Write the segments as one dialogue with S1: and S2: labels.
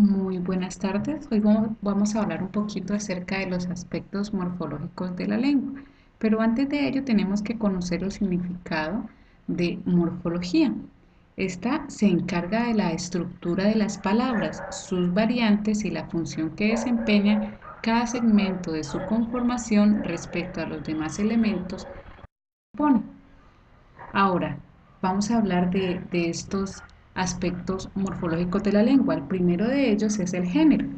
S1: Muy buenas tardes. Hoy vamos a hablar un poquito acerca de los aspectos morfológicos de la lengua, pero antes de ello tenemos que conocer el significado de morfología. Esta se encarga de la estructura de las palabras, sus variantes y la función que desempeña cada segmento de su conformación respecto a los demás elementos que compone. Ahora, vamos a hablar de estos aspectos morfológicos de la lengua. El primero de ellos es el género.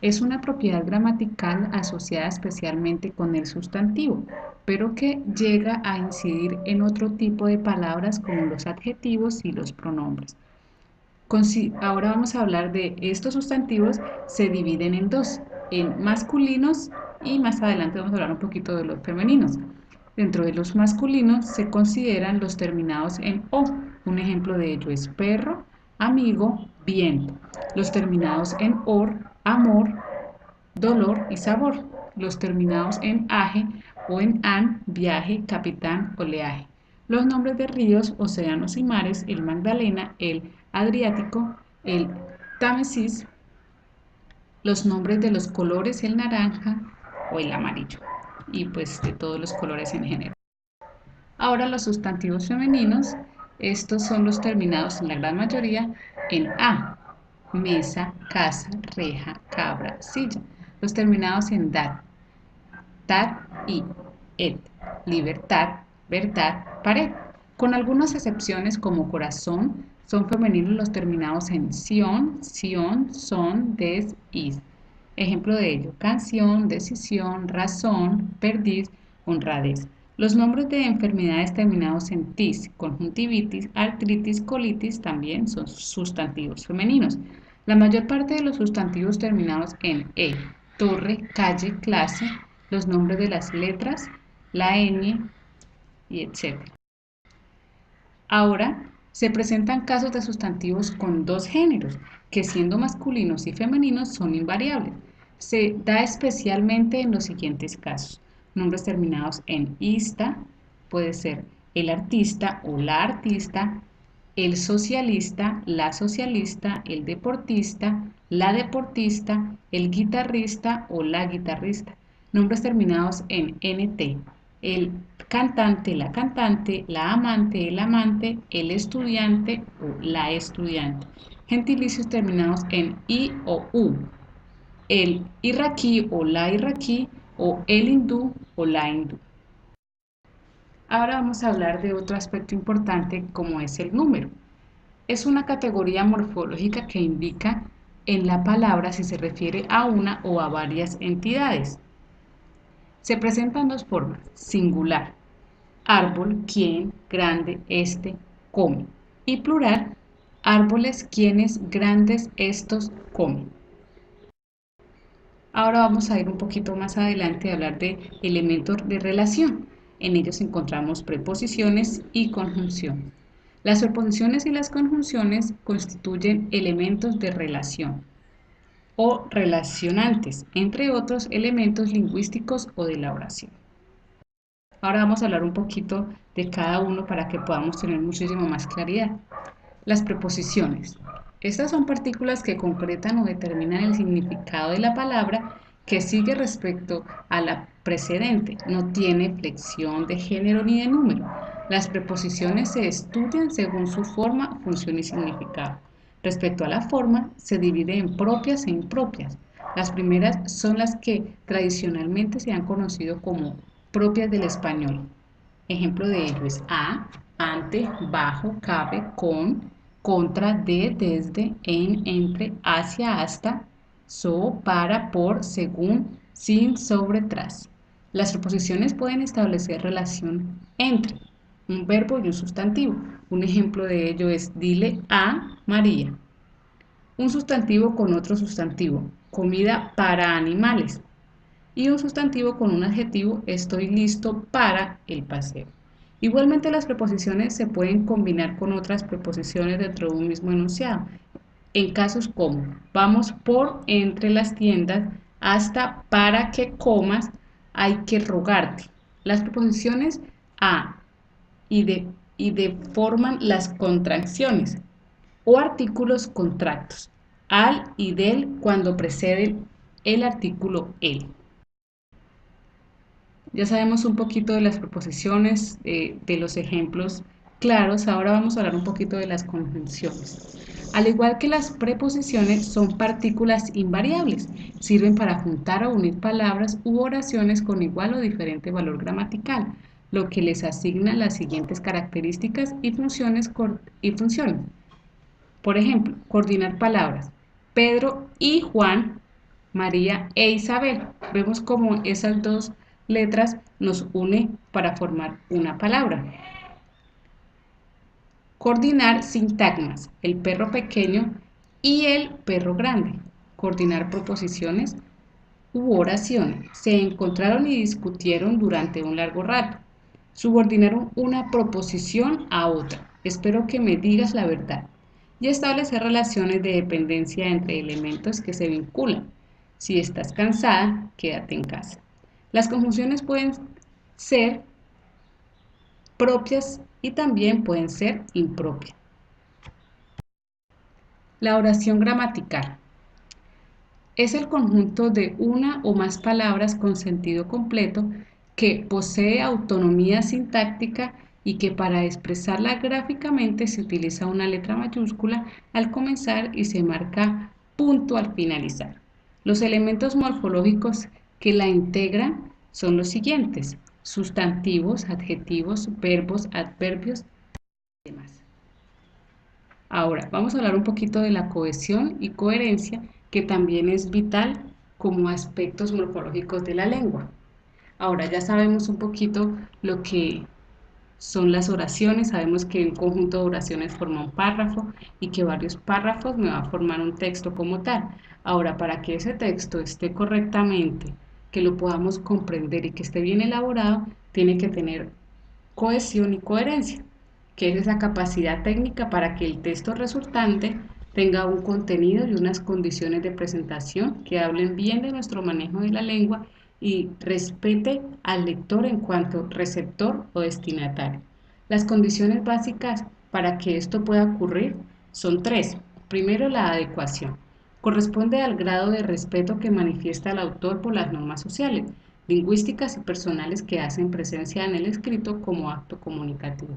S1: Es una propiedad gramatical asociada especialmente con el sustantivo, pero que llega a incidir en otro tipo de palabras como los adjetivos y los pronombres. Ahora vamos a hablar de estos sustantivos, se dividen en dos, en masculinos y más adelante vamos a hablar un poquito de los femeninos. Dentro de los masculinos se consideran los terminados en O. Un ejemplo de ello es perro, amigo, viento. Los terminados en or, amor, dolor y sabor. Los terminados en age o en an, viaje, capitán, oleaje. Los nombres de ríos, océanos y mares, el Magdalena, el Adriático, el Támesis. Los nombres de los colores, el naranja o el amarillo. Y pues de todos los colores en general. Ahora los sustantivos femeninos, estos son los terminados en la gran mayoría en a, mesa, casa, reja, cabra, silla. Los terminados en dad, tad y et, libertad, verdad, pared. Con algunas excepciones como corazón, son femeninos los terminados en sion, sion, son, des, is. Ejemplo de ello, canción, decisión, razón, perdiz, honradez. Los nombres de enfermedades terminados en tis, conjuntivitis, artritis, colitis también son sustantivos femeninos. La mayor parte de los sustantivos terminados en e, torre, calle, clase, los nombres de las letras, la ñ y etc. Ahora se presentan casos de sustantivos con dos géneros, que siendo masculinos y femeninos son invariables. Se da especialmente en los siguientes casos. Nombres terminados en ista, puede ser el artista o la artista, el socialista, la socialista, el deportista, la deportista, el guitarrista o la guitarrista. Nombres terminados en nt, el cantante, la cantante, la amante, el amante, el estudiante o la estudiante. Gentilicios terminados en i o u, el iraquí o la iraquí o el hindú o la hindú. Ahora vamos a hablar de otro aspecto importante como es el número. Es una categoría morfológica que indica en la palabra si se refiere a una o a varias entidades. Se presentan dos formas, singular, árbol, quien, grande, este, come, y plural, árboles, quienes, grandes, estos, comen. Ahora vamos a ir un poquito más adelante a hablar de elementos de relación. En ellos encontramos preposiciones y conjunción. Las preposiciones y las conjunciones constituyen elementos de relación o relacionantes, entre otros elementos lingüísticos o de la oración. Ahora vamos a hablar un poquito de cada uno para que podamos tener muchísimo más claridad. Las preposiciones. Estas son partículas que concretan o determinan el significado de la palabra que sigue respecto a la precedente. No tiene flexión de género ni de número. Las preposiciones se estudian según su forma, función y significado. Respecto a la forma, se divide en propias e impropias. Las primeras son las que tradicionalmente se han conocido como propias del español. Ejemplo de ello es a, ante, bajo, cabe, con, contra, de, desde, en, entre, hacia, hasta, so, para, por, según, sin, sobre, tras. Las preposiciones pueden establecer relación entre un verbo y un sustantivo. Un ejemplo de ello es dile a María. Un sustantivo con otro sustantivo, comida para animales. Y un sustantivo con un adjetivo, estoy listo para el paseo. Igualmente las preposiciones se pueden combinar con otras preposiciones dentro de un mismo enunciado. En casos como vamos por entre las tiendas, hasta para que comas, hay que rogarte. Las preposiciones a y de forman las contracciones o artículos contractos. al y del cuando preceden el artículo el. Ya sabemos un poquito de las preposiciones, de los ejemplos claros. Ahora vamos a hablar un poquito de las conjunciones. Al igual que las preposiciones, son partículas invariables. Sirven para juntar o unir palabras u oraciones con igual o diferente valor gramatical, lo que les asigna las siguientes características y funciones. Por ejemplo, coordinar palabras. Pedro y Juan, María e Isabel. Vemos cómo esas dos letras nos unen para formar una palabra. Coordinar sintagmas. El perro pequeño y el perro grande. Coordinar proposiciones u oraciones. Se encontraron y discutieron durante un largo rato. Subordinaron una proposición a otra. Espero que me digas la verdad. Y establecer relaciones de dependencia entre elementos que se vinculan. Si estás cansada, quédate en casa. Las conjunciones pueden ser propias y también pueden ser impropias. La oración gramatical es el conjunto de una o más palabras con sentido completo que posee autonomía sintáctica y que para expresarla gráficamente se utiliza una letra mayúscula al comenzar y se marca punto al finalizar. Los elementos morfológicos que la integran son los siguientes: sustantivos, adjetivos, verbos, adverbios y demás. Ahora, vamos a hablar un poquito de la cohesión y coherencia, que también es vital como aspectos morfológicos de la lengua. Ahora ya sabemos un poquito lo que son las oraciones. Sabemos que un conjunto de oraciones forma un párrafo y que varios párrafos me va a formar un texto como tal. Ahora, para que ese texto esté correctamente, que lo podamos comprender y que esté bien elaborado, tiene que tener cohesión y coherencia, que es esa capacidad técnica para que el texto resultante tenga un contenido y unas condiciones de presentación que hablen bien de nuestro manejo de la lengua y respete al lector en cuanto receptor o destinatario. Las condiciones básicas para que esto pueda ocurrir son tres. Primero, la adecuación. Corresponde al grado de respeto que manifiesta el autor por las normas sociales, lingüísticas y personales que hacen presencia en el escrito como acto comunicativo.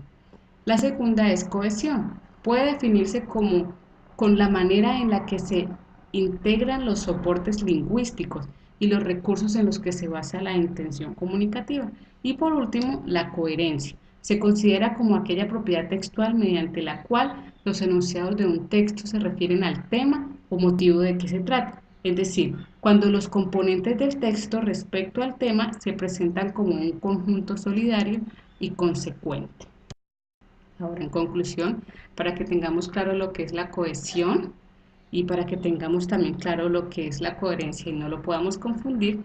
S1: La segunda es cohesión. Puede definirse como con la manera en la que se integran los soportes lingüísticos y los recursos en los que se basa la intención comunicativa. Y por último, la coherencia. Se considera como aquella propiedad textual mediante la cual los enunciados de un texto se refieren al tema o motivo de que se trata. Es decir, cuando los componentes del texto respecto al tema se presentan como un conjunto solidario y consecuente. Ahora, en conclusión, para que tengamos claro lo que es la cohesión y para que tengamos también claro lo que es la coherencia y no lo podamos confundir,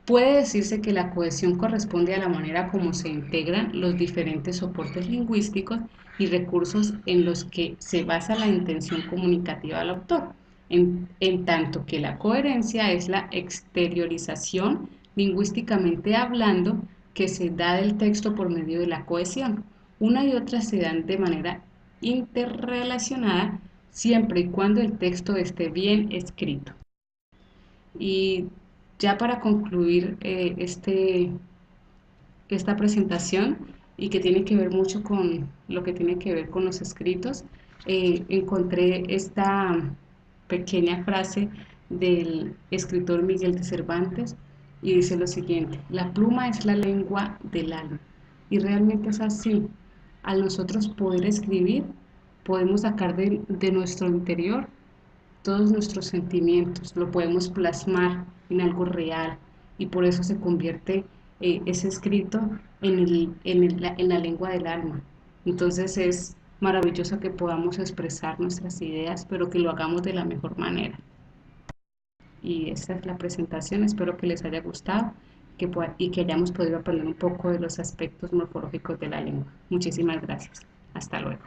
S1: puede decirse que la cohesión corresponde a la manera como se integran los diferentes soportes lingüísticos y recursos en los que se basa la intención comunicativa del autor, en tanto que la coherencia es la exteriorización, lingüísticamente hablando, que se da del texto por medio de la cohesión. Una y otra se dan de manera interrelacionada siempre y cuando el texto esté bien escrito. Y ya para concluir esta presentación, y que tiene que ver mucho con lo que tiene que ver con los escritos, encontré esta pequeña frase del escritor Miguel de Cervantes y dice lo siguiente: la pluma es la lengua del alma. Y realmente es así. Al nosotros poder escribir, podemos sacar de nuestro interior todos nuestros sentimientos, lo podemos plasmar en algo real y por eso se convierte ese escrito en la lengua del alma. Entonces es maravilloso que podamos expresar nuestras ideas, pero que lo hagamos de la mejor manera. Y esta es la presentación, espero que les haya gustado y que hayamos podido aprender un poco de los aspectos morfológicos de la lengua. Muchísimas gracias. Hasta luego.